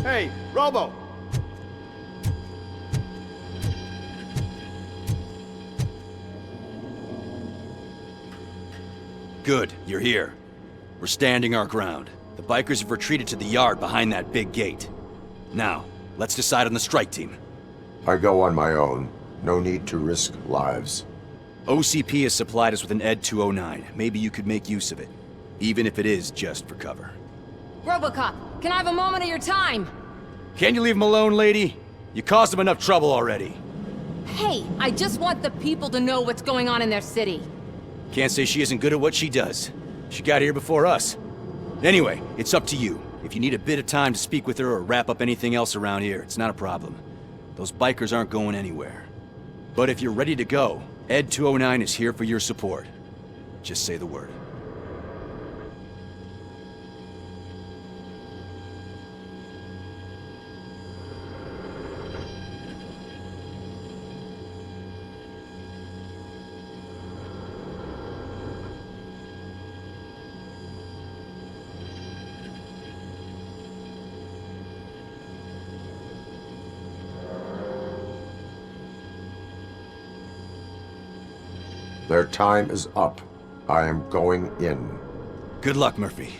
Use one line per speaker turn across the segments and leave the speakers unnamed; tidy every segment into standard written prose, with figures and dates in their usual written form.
Hey, Robo!
Good, you're here. We're standing our ground. The bikers have retreated to the yard behind that big gate. Now, let's decide on the strike team.
I go on my own. No need to risk lives.
OCP has supplied us with an ED 209. Maybe you could make use of it. Even if it is just for cover.
RoboCop, can I have a moment of your time?
Can you leave him alone, lady? You caused him enough trouble already.
Hey, I just want the people to know what's going on in their city.
Can't say she isn't good at what she does. She got here before us. Anyway, it's up to you. If you need a bit of time to speak with her or wrap up anything else around here, it's not a problem. Those bikers aren't going anywhere. But if you're ready to go, ED 209 is here for your support. Just say the word.
Their time is up. I am going in.
Good luck, Murphy.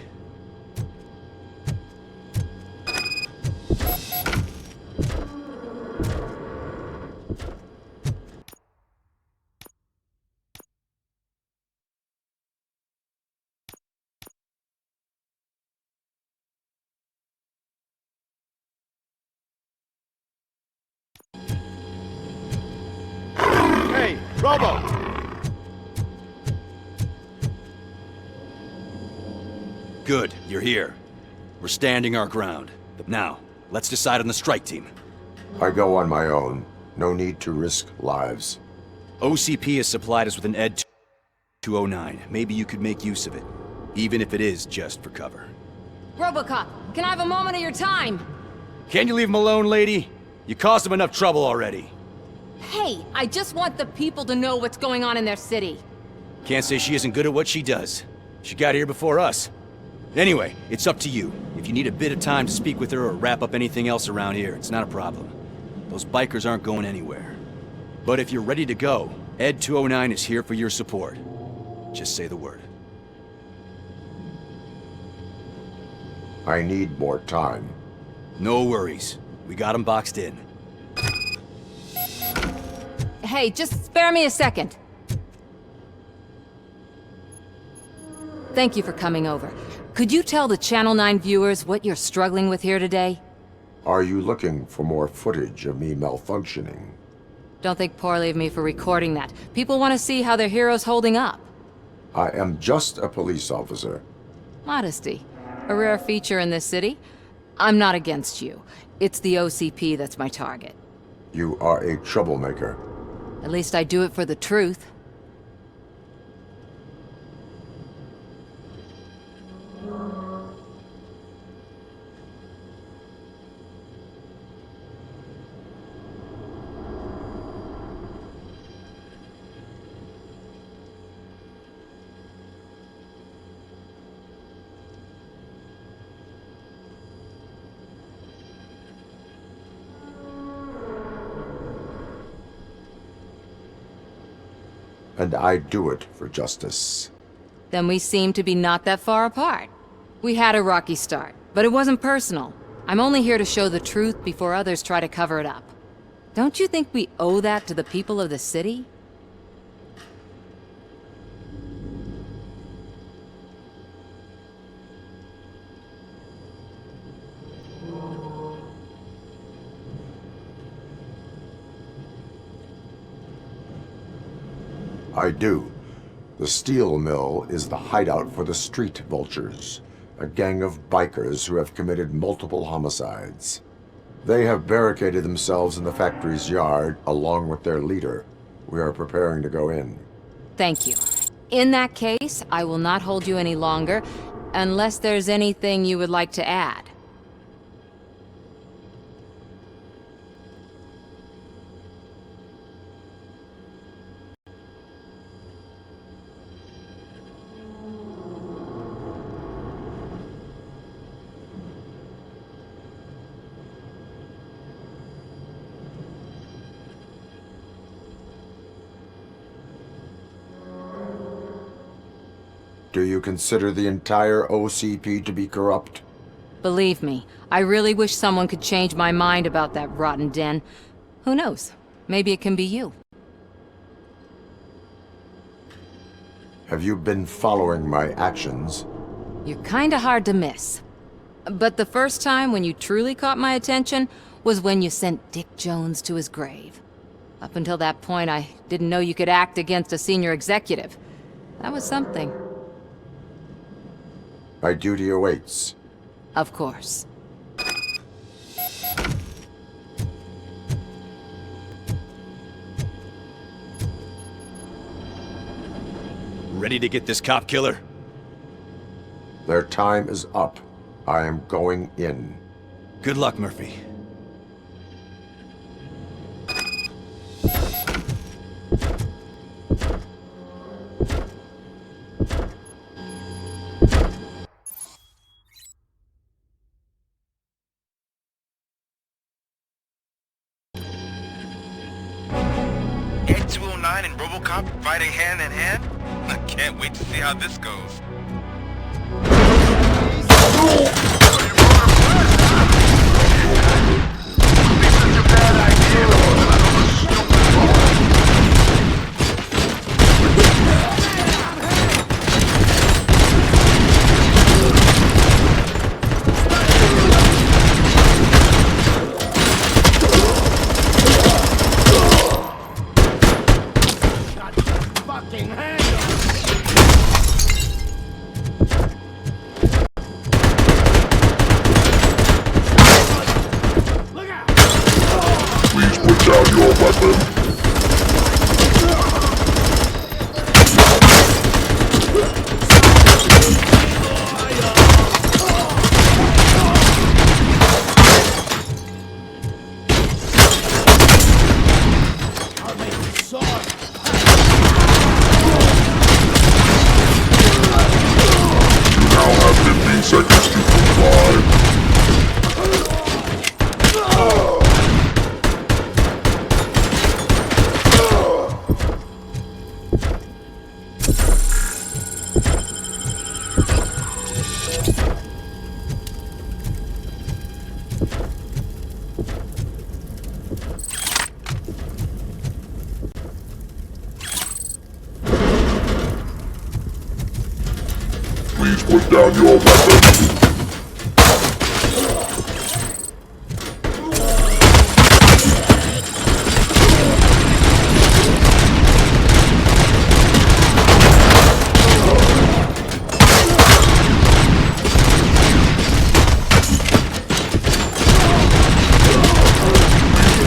Hey, Robo!
Good, you're here. We're standing our ground. Now, let's decide on the strike team.
I go on my own. No need to risk lives.
OCP has supplied us with an ED 209. Maybe you could make use of it. Even if it is just for cover.
RoboCop, can I have a moment of your time?
Can you leave him alone, lady? You caused him enough trouble already.
Hey, I just want the people to know what's going on in their city.
Can't say she isn't good at what she does. She got here before us. Anyway, it's up to you. If you need a bit of time to speak with her or wrap up anything else around here, it's not a problem. Those bikers aren't going anywhere. But if you're ready to go, ED 209 is here for your support. Just say the word.
I need more time.
No worries. We got him boxed in.
Hey, just spare me a second. Thank you for coming over. Could you tell the Channel 9 viewers what you're struggling with here today?
Are you looking for more footage of me malfunctioning?
Don't think poorly of me for recording that. People want to see how their hero's holding up.
I am just a police officer.
Modesty. A rare feature in this city. I'm not against you. It's the OCP that's my target.
You are a troublemaker.
At least I do it for the truth.
And I do it for justice.
Then we seem to be not that far apart. We had a rocky start, but it wasn't personal. I'm only here to show the truth before others try to cover it up. Don't you think we owe that to the people of the city?
I do. The steel mill is the hideout for the street vultures, a gang of bikers who have committed multiple homicides. They have barricaded themselves in the factory's yard along with their leader. We are preparing to go in.
Thank you. In that case, I will not hold you any longer, unless there's anything you would like to add.
Do you consider the entire OCP to be corrupt?
Believe me, I really wish someone could change my mind about that rotten den. Who knows? Maybe it can be you.
Have you been following my actions?
You're kinda hard to miss. But the first time when you truly caught my attention was when you sent Dick Jones to his grave. Up until that point, I didn't know you could act against a senior executive. That was something.
My duty awaits.
Of course.
Ready to get this cop killer?
Their time is up. I am going in.
Good luck, Murphy.
Ed 209 and RoboCop fighting hand in hand? I can't wait to see how this goes.
Please put down your weapon. You now have 15 seconds to comply. Please put down your weapon.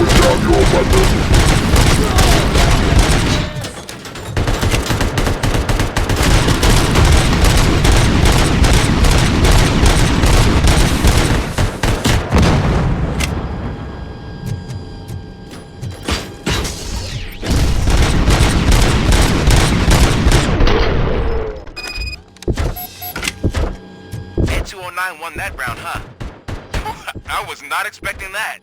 Put down your weapon.
Ed 209 won that round, huh? I was not expecting that.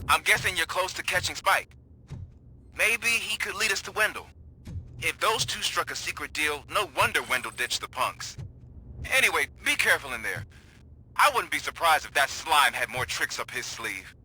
I'm guessing you're close to catching Spike. Maybe he could lead us to Wendell. If those two struck a secret deal, no wonder Wendell ditched the punks. Anyway, be careful in there. I wouldn't be surprised if that slime had more tricks up his sleeve.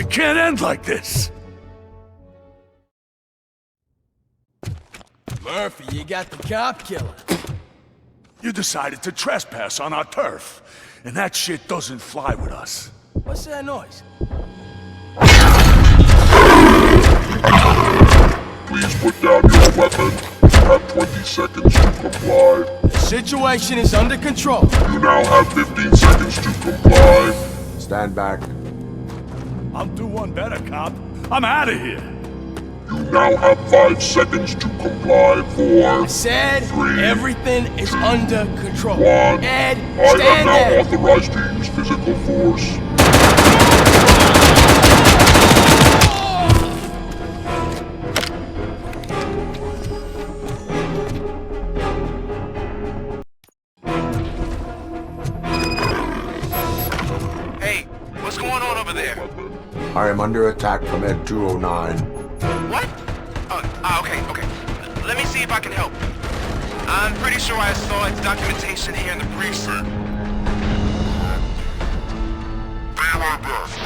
It can't end like this!
Murphy, you got the cop killer.
You decided to trespass on our turf, and that shit doesn't fly with us.
What's that noise?
Please put down your weapon. You have 20 seconds to comply.
The situation is under control.
You now have 15 seconds to comply.
Stand back.
I'll do one better, cop. I'm out of here.
You now have 5 seconds to comply for...
I said
3,
everything is under control.
1.
Ed,
I am
stand
now
there.
authorized to use physical force.
Hey, what's going on over there?
I am under attack from Ed 209.
What? Okay. Let me see if I can help. I'm pretty sure I saw its documentation here in the precinct.
Do my best.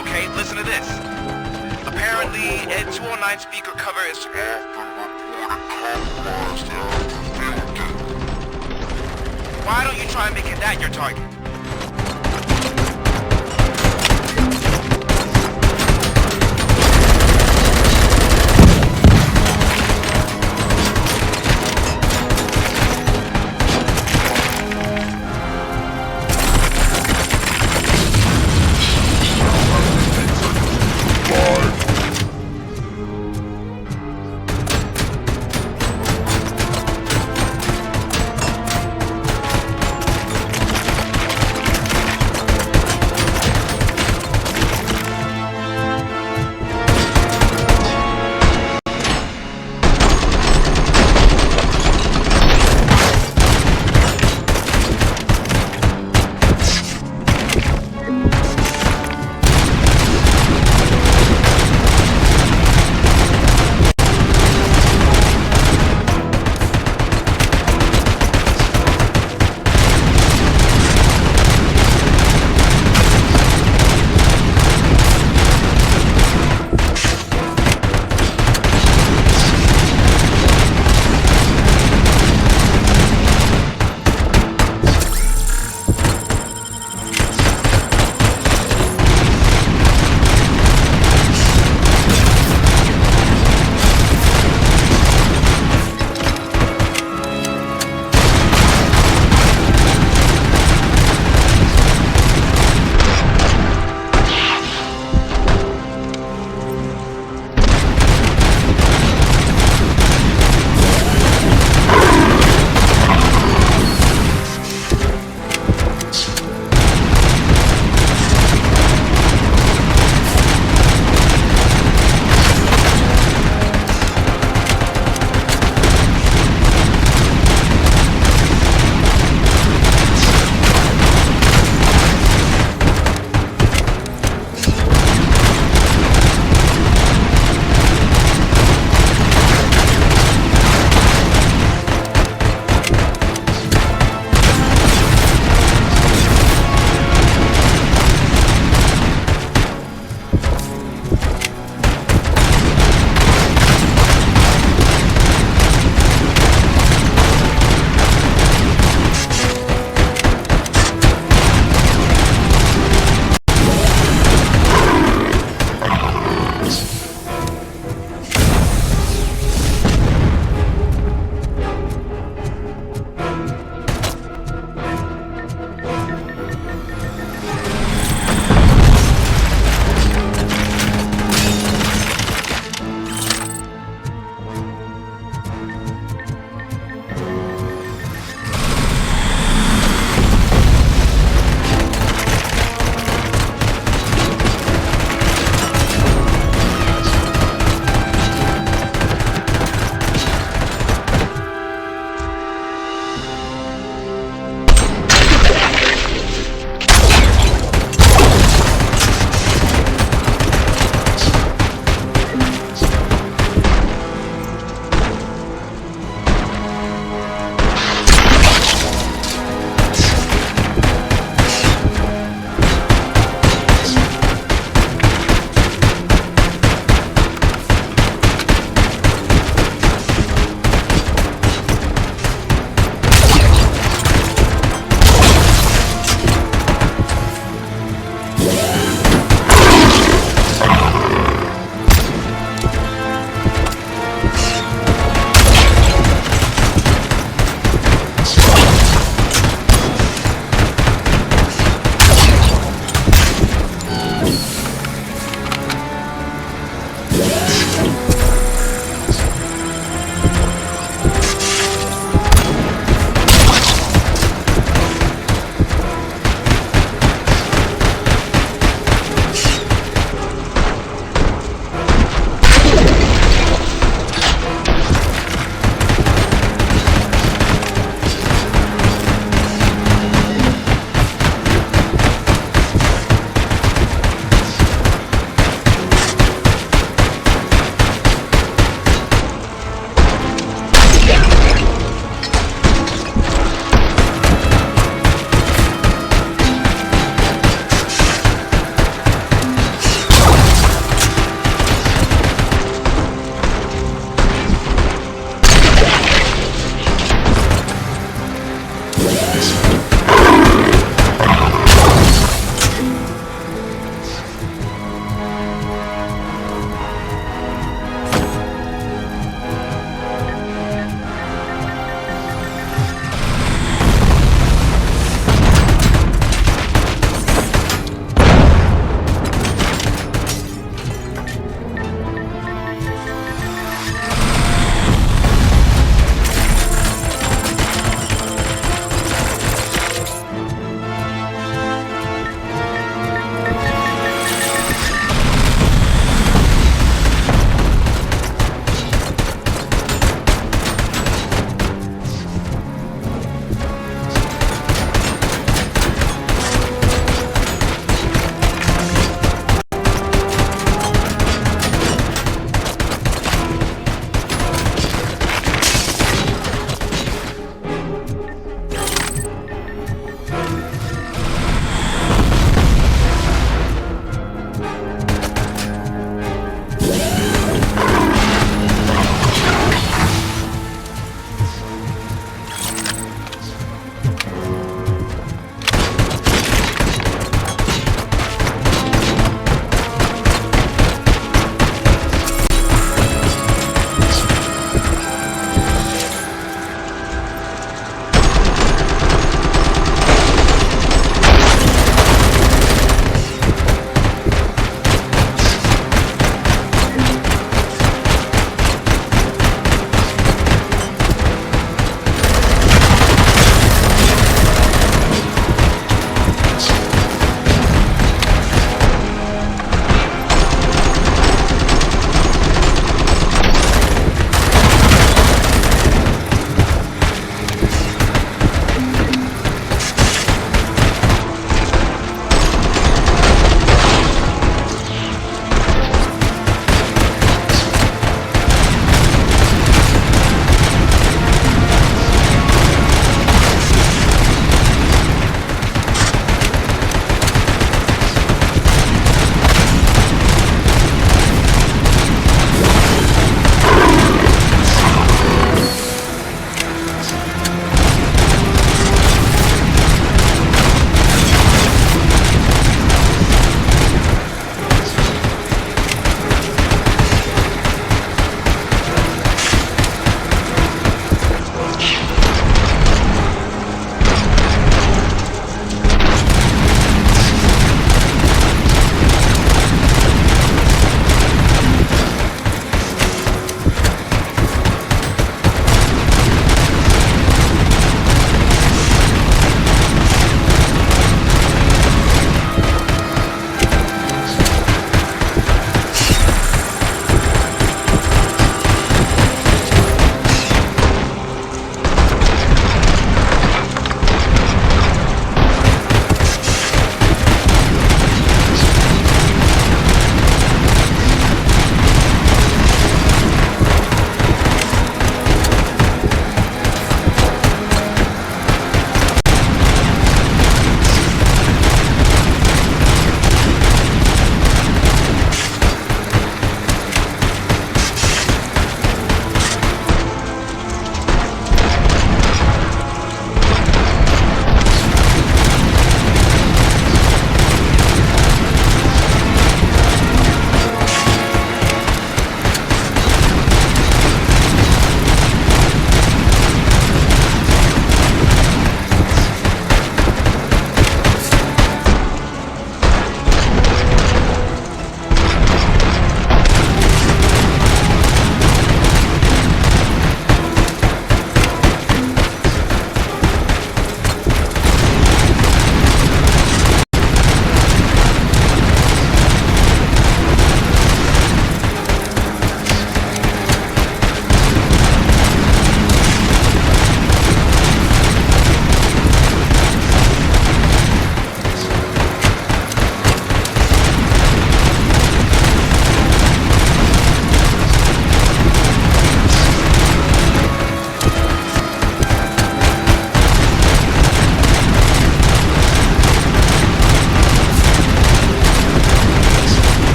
Okay, listen to this. Apparently, Ed 209 speaker cover is Why don't you try making that your target?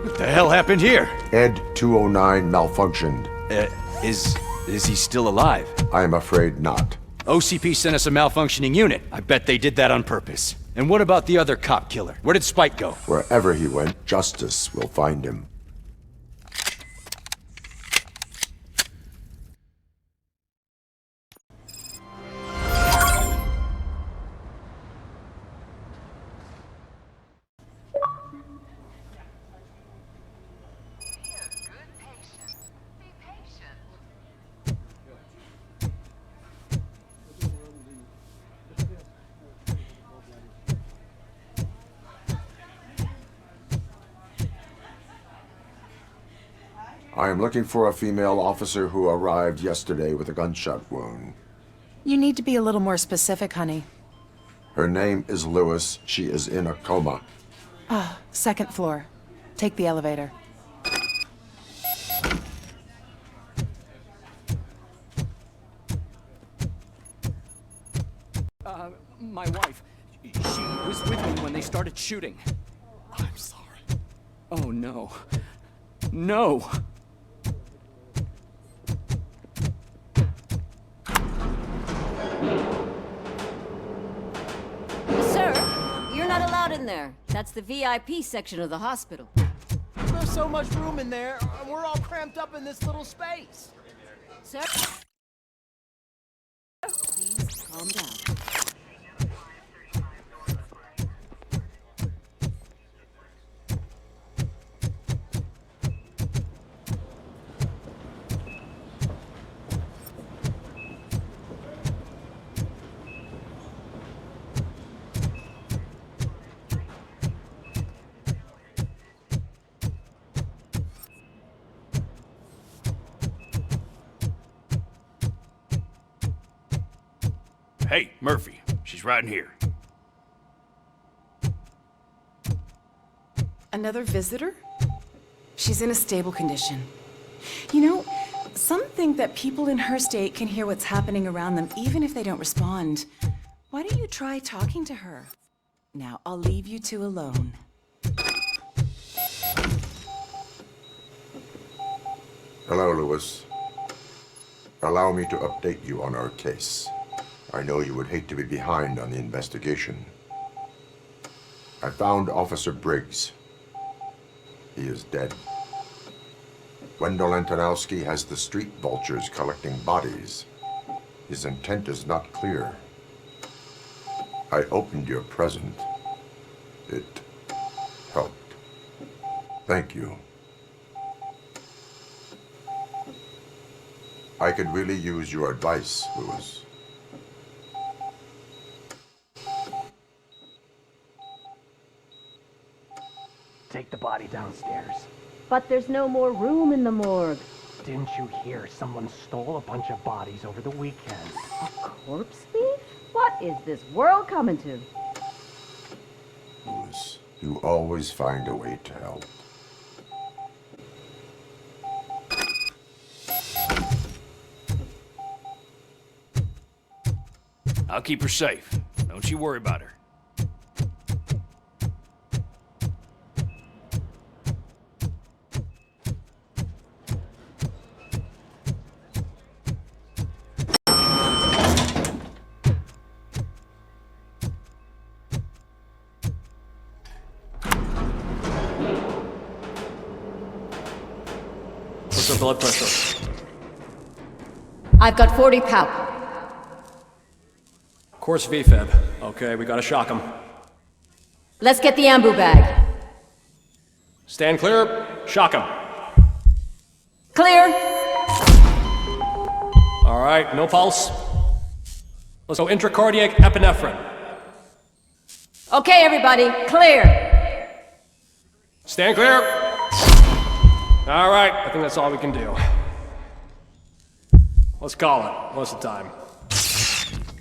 What the hell happened here?
Ed 209 malfunctioned.
Is he still alive?
I am afraid not.
OCP sent us a malfunctioning unit. I bet they did that on purpose. And what about the other cop killer? Where did Spike go?
Wherever he went, justice will find him. I am looking for a female officer who arrived yesterday with a gunshot wound.
You need to be a little more specific, honey.
Her name is Lewis. She is in a coma.
Second floor. Take the elevator.
My wife. She was with me when they started shooting. I'm sorry. Oh, no. No!
Sir, you're not allowed in there. That's the VIP section of the hospital.
There's so much room in there, and we're all cramped up in this little space.
Sir? Please calm down.
Hey, Murphy. She's right in here.
Another visitor? She's in a stable condition. You know, some think that people in her state can hear what's happening around them even if they don't respond. Why don't you try talking to her? Now, I'll leave you two alone.
Hello, Lewis. Allow me to update you on our case. I know you would hate to be behind on the investigation. I found Officer Briggs. He is dead. Wendell Antonowski has the street vultures collecting bodies. His intent is not clear. I opened your present. It helped. Thank you. I could really use your advice, Lewis.
Take the body downstairs.
But there's no more room in the morgue.
Didn't you hear someone stole a bunch of bodies over the weekend?
A corpse thief? What is this world coming to?
Lewis, you always find a way to help.
I'll keep her safe. Don't you worry about her.
What's her blood pressure?
I've got 40 pow.
Course VFib. Okay, we gotta shock him.
Let's get the ambu bag.
Stand clear. Shock him.
Clear.
All right, no pulse. Let's go intracardiac epinephrine.
Okay, everybody, clear.
Stand clear. All right, I think that's all we can do. Let's call it. What's the time?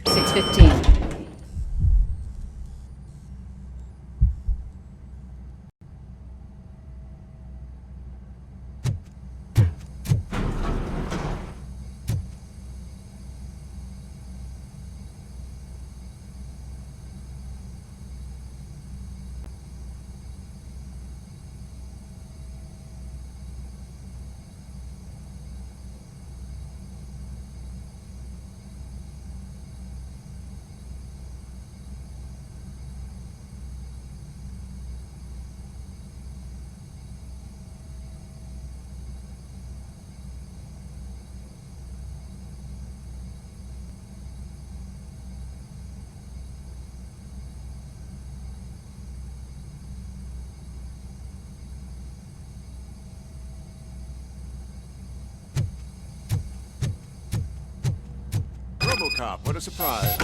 6:15.
RoboCop. What a surprise.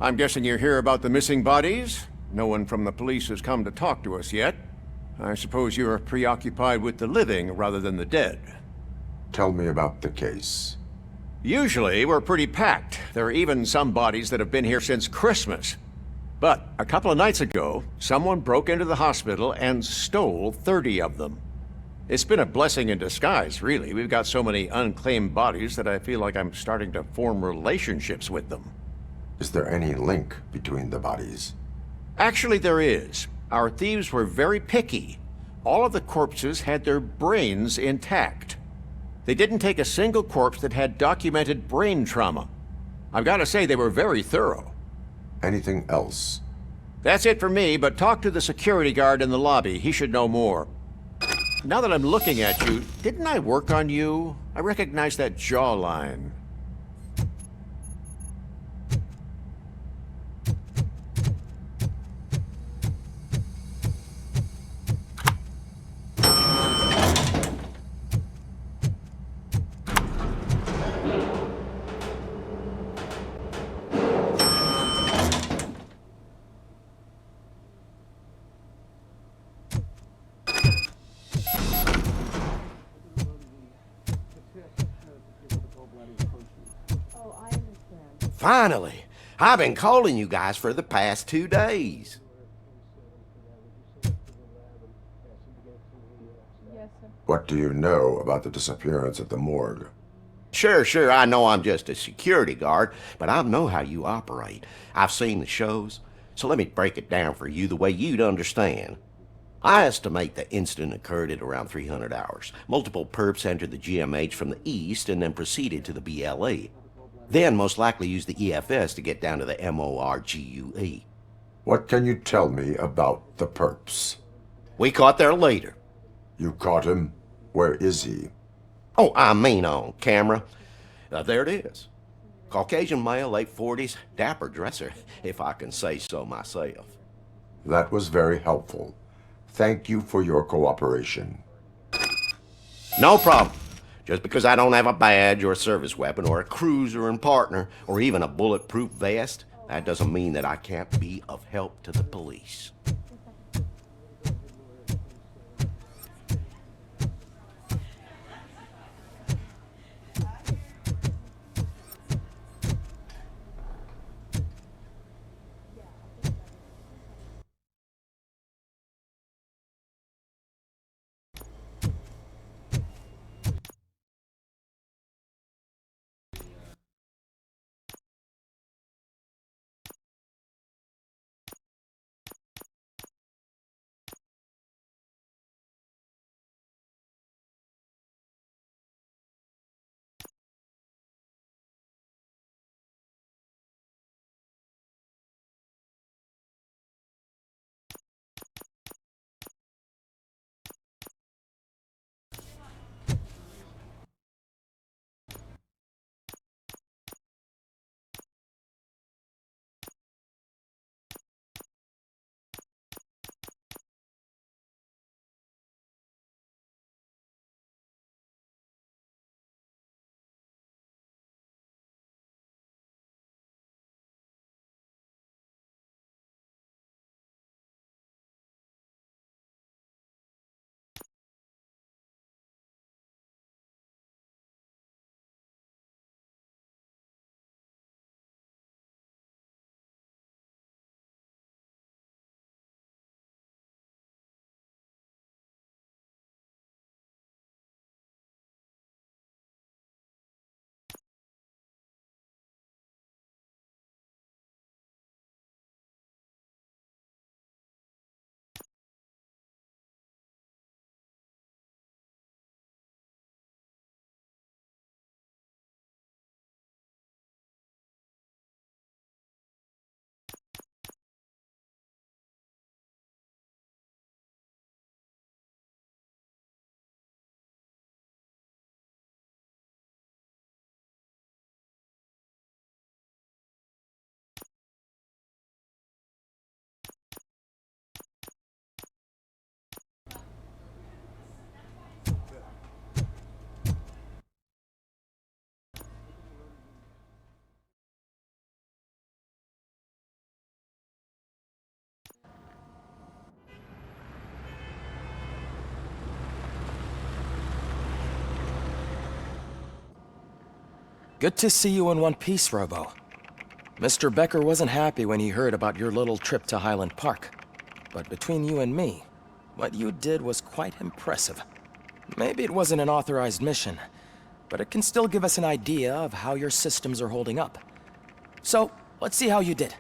I'm guessing you're here about the missing bodies? No one from the police has come to talk to us yet. I suppose you're preoccupied with the living rather than the dead.
Tell me about the case.
Usually, we're pretty packed. There are even some bodies that have been here since Christmas. But a couple of nights ago, someone broke into the hospital and stole 30 of them. It's been a blessing in disguise, really. We've got so many unclaimed bodies that I feel like I'm starting to form relationships with them.
Is there any link between the bodies?
Actually, there is. Our thieves were very picky. All of the corpses had their brains intact. They didn't take a single corpse that had documented brain trauma. I've got to say, they were very thorough.
Anything else?
That's it for me, but talk to the security guard in the lobby. He should know more. Now that I'm looking at you, didn't I work on you? I recognize that jawline.
Finally! I've been calling you guys for the past 2 days.
What do you know about the disappearance at the morgue?
Sure, I know I'm just a security guard, but I know how you operate. I've seen the shows, so let me break it down for you the way you'd understand. I estimate the incident occurred at around 300 hours. Multiple perps entered the GMH from the east and then proceeded to the BLE. Then most likely used the EFS to get down to the MORGUE.
What can you tell me about the perps?
We caught their leader.
You caught him? Where is he?
Oh, I mean on camera. There it is. Caucasian male, late 40s, dapper dresser, if I can say so myself.
That was very helpful. Thank you for your cooperation.
No problem. Just because I don't have a badge or a service weapon or a cruiser and partner or even a bulletproof vest, that doesn't mean that I can't be of help to the police.
Good to see you in one piece, Robo. Mr. Becker wasn't happy when he heard about your little trip to Highland Park. But between you and me, what you did was quite impressive. Maybe it wasn't an authorized mission, but it can still give us an idea of how your systems are holding up. So, let's see how you did.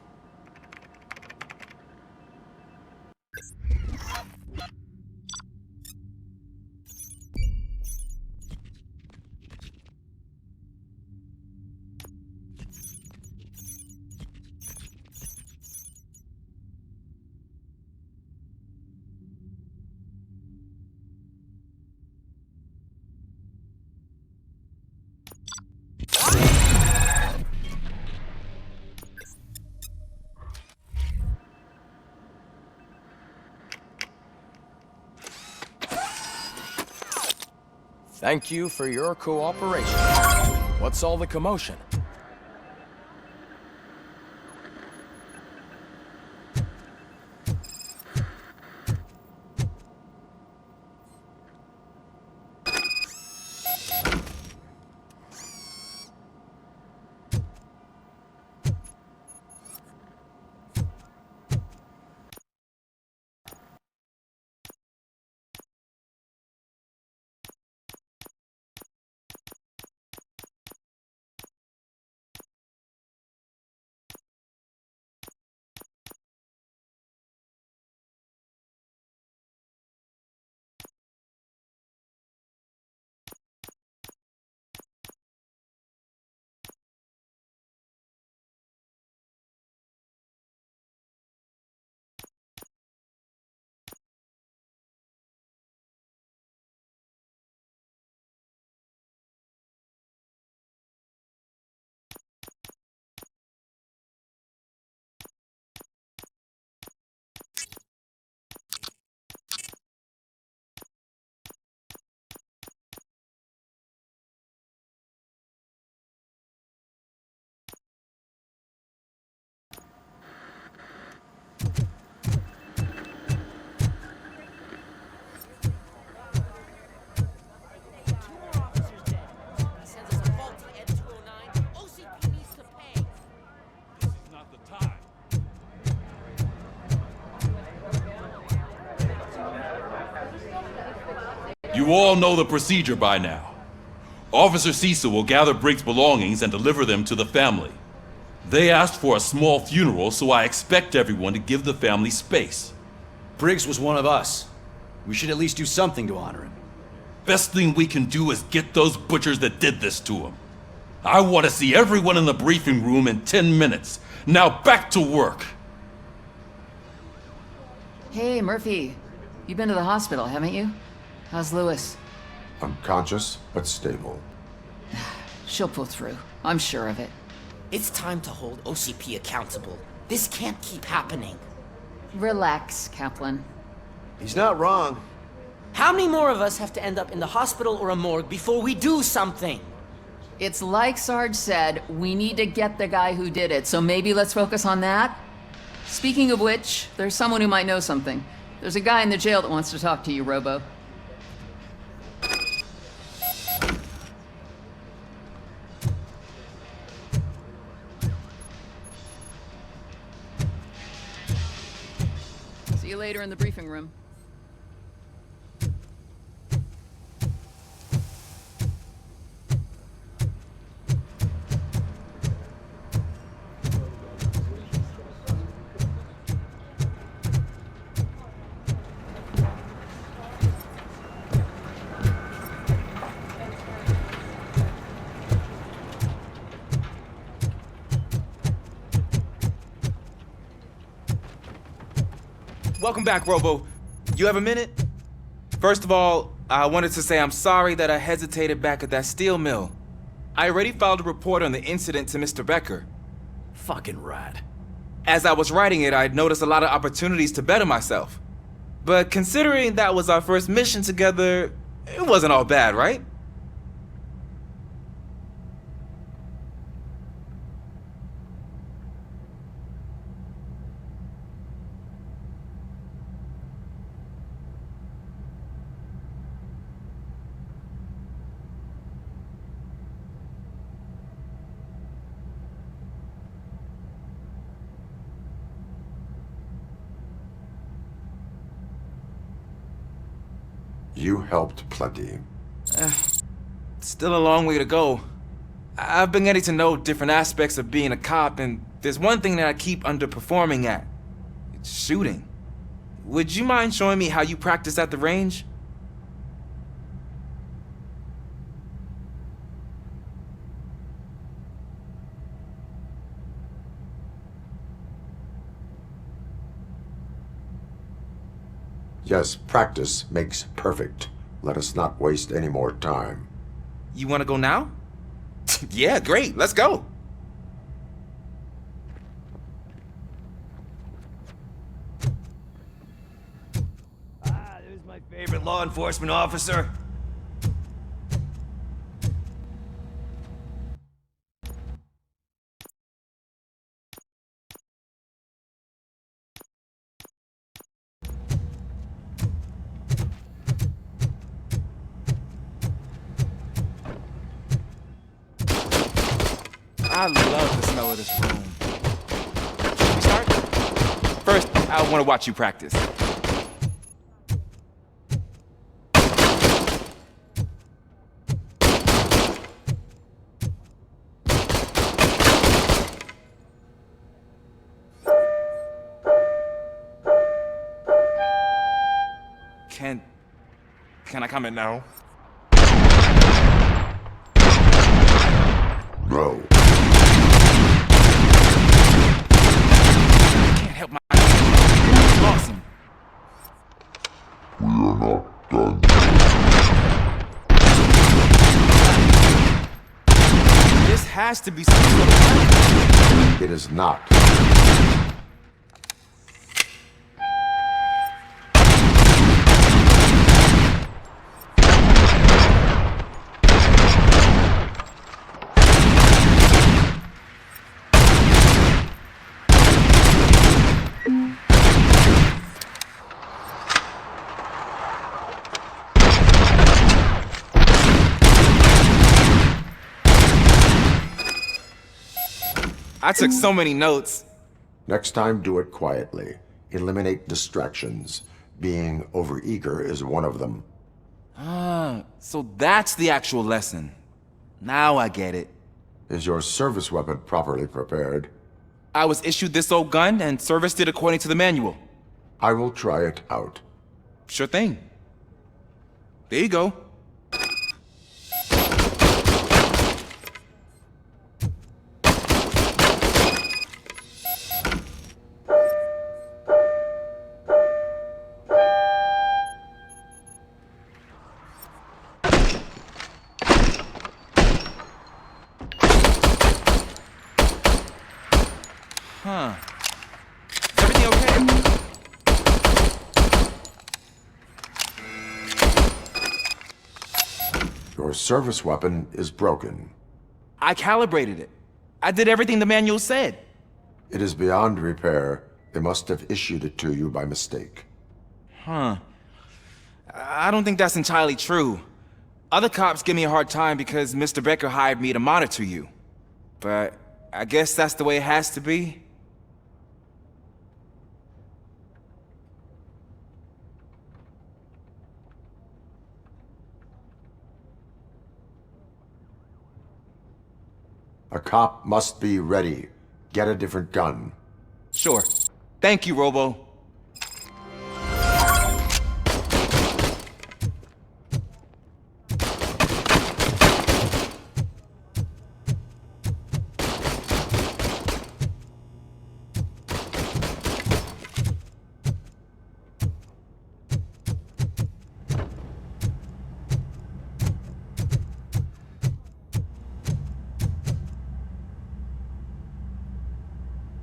Thank you for your cooperation. What's all the commotion?
You all know the procedure by now. Officer Cecil will gather Briggs' belongings and deliver them to the family. They asked for a small funeral, so I expect everyone to give the family space.
Briggs was one of us. We should at least do something to honor him.
Best thing we can do is get those butchers that did this to him. I want to see everyone in the briefing room in 10 minutes. Now back to work.
Hey, Murphy. You've been to the hospital, haven't you? How's Lewis?
Unconscious, but stable.
She'll pull through. I'm sure of it.
It's time to hold OCP accountable. This can't keep happening.
Relax, Kaplan.
He's not wrong.
How many more of us have to end up in the hospital or a morgue before we do something?
It's like Sarge said, we need to get the guy who did it, so maybe let's focus on that? Speaking of which, there's someone who might know something. There's a guy in the jail that wants to talk to you, Robo. See you later in the briefing room.
Welcome back, Robo. You have a minute? First of all, I wanted to say I'm sorry that I hesitated back at that steel mill. I already filed a report on the incident to Mr. Becker.
Fucking rat.
As I was writing it, I'd noticed a lot of opportunities to better myself. But considering that was our first mission together, it wasn't all bad, right?
You helped plenty.
Still a long way to go. I've been getting to know different aspects of being a cop, and there's one thing that I keep underperforming at. It's shooting. Would you mind showing me how you practice at the range?
Yes, practice makes perfect. Let us not waste any more time.
You want to go now? Yeah, great. Let's go.
There's my favorite law enforcement officer.
I love the smell of this room. Should we start? First, I want to watch you practice. Can I comment now?
No.
Can't help my awesome.
We are not done.
This has to be some sort of...
It is not.
I took so many notes.
Next time, do it quietly. Eliminate distractions. Being overeager is one of them.
Ah, so that's the actual lesson. Now I get it.
Is your service weapon properly prepared?
I was issued this old gun and serviced it according to the manual.
I will try it out.
Sure thing. There you go. Huh. Is everything okay?
Your service weapon is broken.
I calibrated it. I did everything the manual said.
It is beyond repair. They must have issued it to you by mistake.
Huh. I don't think that's entirely true. Other cops give me a hard time because Mr. Becker hired me to monitor you. But I guess that's the way it has to be.
A cop must be ready. Get a different gun.
Sure. Thank you, Robo.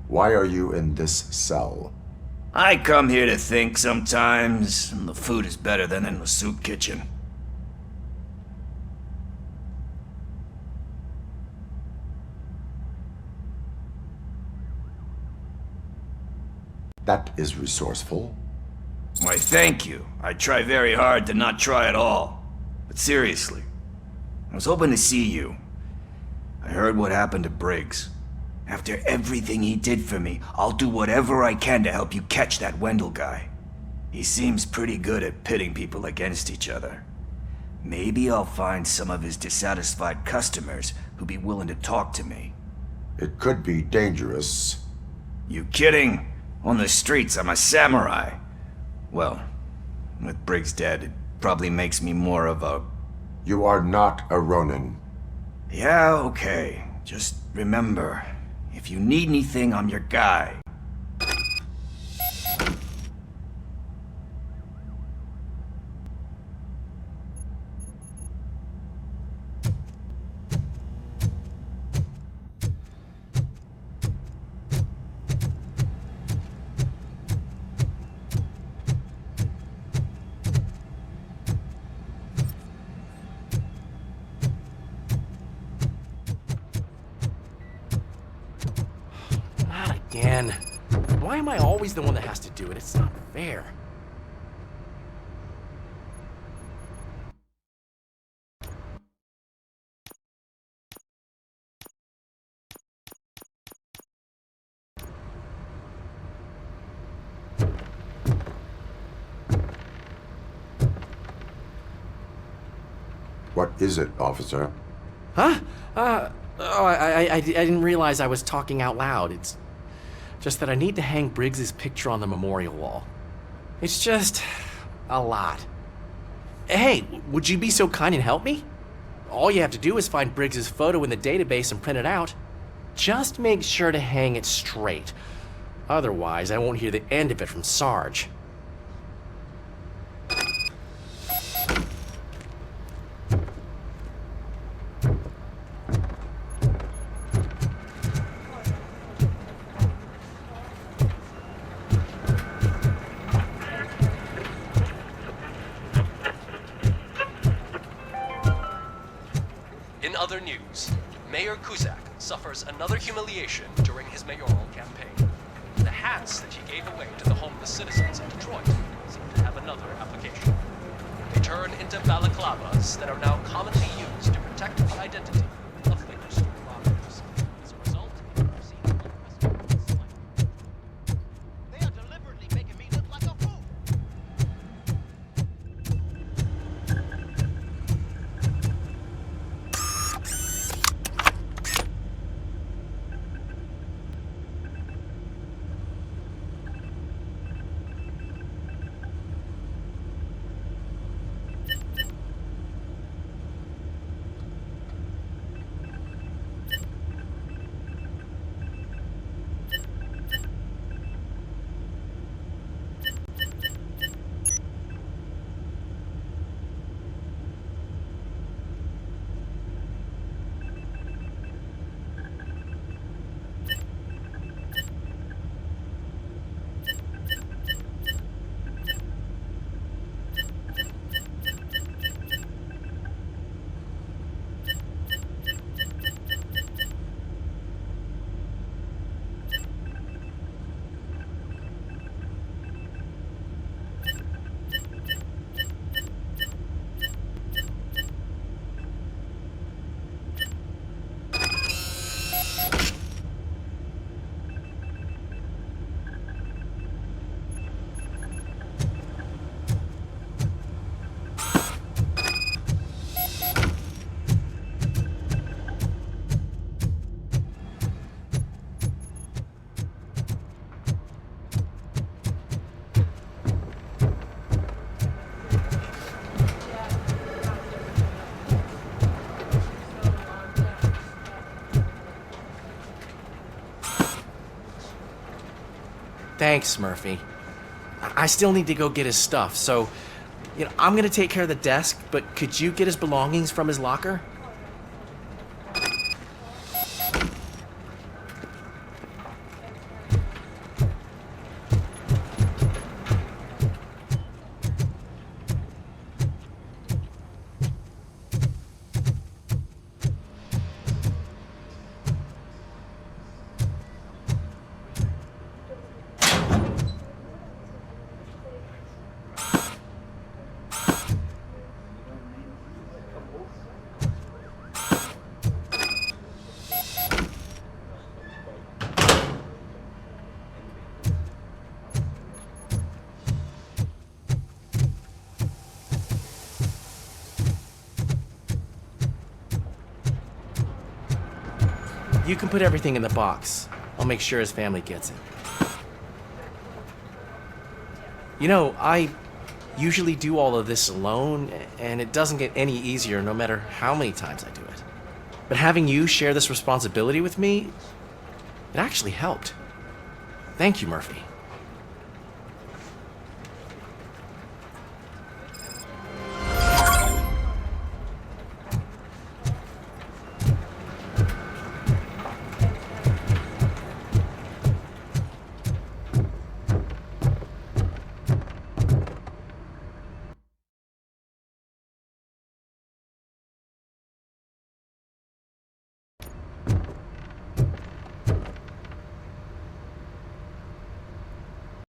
Why are you in this cell?
I come here to think sometimes, and the food is better than in the soup kitchen.
That is resourceful.
Why, thank you. I try very hard to not try at all. But seriously, I was hoping to see you. I heard what happened to Briggs. After everything he did for me, I'll do whatever I can to help you catch that Wendell guy. He seems pretty good at pitting people against each other. Maybe I'll find some of his dissatisfied customers who'd be willing to talk to me.
It could be dangerous.
You kidding? On the streets, I'm a samurai. Well, with Briggs dead, it probably makes me more of a...
You are not a Ronin.
Yeah, okay. Just remember, if you need anything, I'm your guy.
Again. Why am I always the one that has to do it? It's not fair.
What is it, officer?
Huh? I didn't realize I was talking out loud. It's just that I need to hang Briggs's picture on the memorial wall. It's just a lot. Hey, would you be so kind and help me? All you have to do is find Briggs's photo in the database and print it out. Just make sure to hang it straight. Otherwise, I won't hear the end of it from Sarge.
In other news, Mayor Kuzak suffers another humiliation during his mayoral campaign. The hats that he gave away to the homeless citizens in Detroit seem to have another application. They turn into balaclavas that are now commonly used to protect the identity of liquor store robbers. As a result, we've seen unprecedented slight. They are deliberately making me look like a fool.
Thanks, Murphy. I still need to go get his stuff, so, I'm gonna take care of the desk, but could you get his belongings from his locker? You can put everything in the box. I'll make sure his family gets it. You know, I usually do all of this alone, and it doesn't get any easier no matter how many times I do it. But having you share this responsibility with me, it actually helped. Thank you, Murphy.